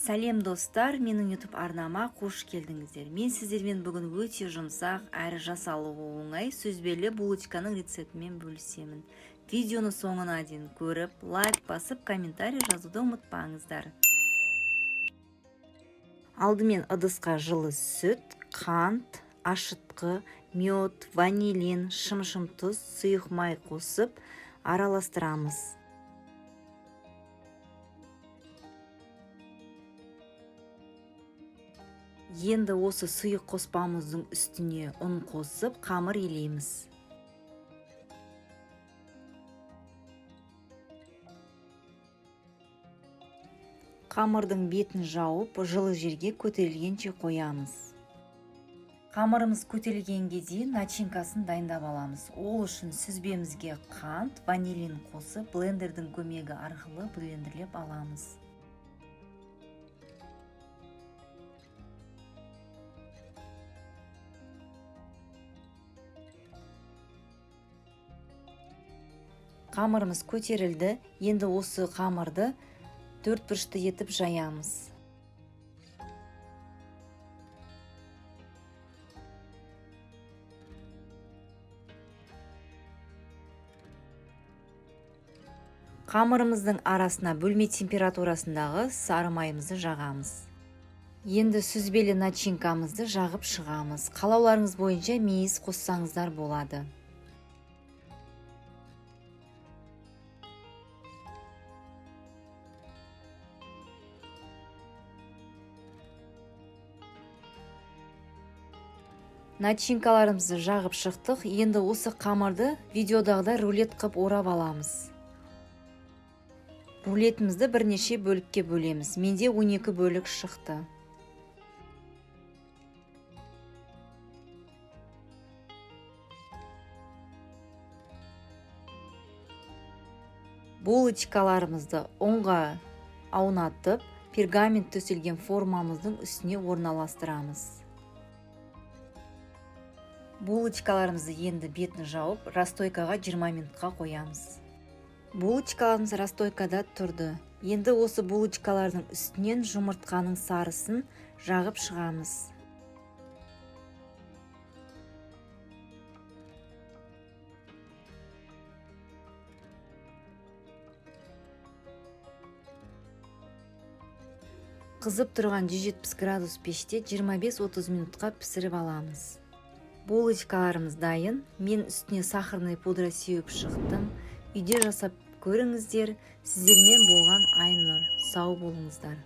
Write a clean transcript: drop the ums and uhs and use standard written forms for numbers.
Сәлем достар, менің YouTube арнама қош келдіңіздер. Мен сіздермен бүгін өте жұмсақ әрі жасалуы оңай сүзбелі булочканың рецептімен бөлісемін. Видеоны соңына дейін көріп, лайк басып, комментарий жазуды ұмытпаңыздар. Алдымен ыдысқа жылы сүт, қант, ашытқы, мед, ванилин, шым-шым тұз, сұйық май қосып араластырамыз. Енді осы сұйық қоспамыздың үстіне ұн қосып, қамыр елейміз. Қамырдың бетін жауып, жылы жерге көтерілгенше қоямыз. Қамырымыз көтерілгенге дейін начинкасын дайындап аламыз. Ол үшін сүзбемізге қант, ванилин қосып, блендердің көмегі арқылы блендерлеп аламыз. Қамырымыз көтерілді, енді осы қамырды төрт бұрышты етіп жаямыз. Қамырымыздың арасына бөлме температурасындағы сары майымызды жағамыз. Енді сүзбелі начинкамызды жағып шығамыз. Қалауларыңыз бойынша мейіз қоссаңыздар болады. Начинкаларымызды жағып шықтық. Енді осы қамырды видеодағыда рулет қып орап аламыз. Рулетімізді бірнеше бөлікке бөлеміз. Менде 12 бөлік шықты. Булочкаларымызды оңға аунатып, пергамент төселген формамыздың үстіне орналастырамыз. Булочкаларымызды енді бетін жауып, расстойкаға 20 минутқа қоямыз. Булочкаларымыз расстойкада тұрды. Енді осы булочкалардың үстінен жұмыртқаның сарысын жағып шығамыз. Қызып тұрған 170 градус пеште 25-30 минутқа пісіріп аламыз. Булочкаларымыз дайын. Мен үстіне сахарный пудра сеуіп шықтым. Үйде жасап көріңіздер. Сіздермен болған Айнұр. Сау болыңыздар.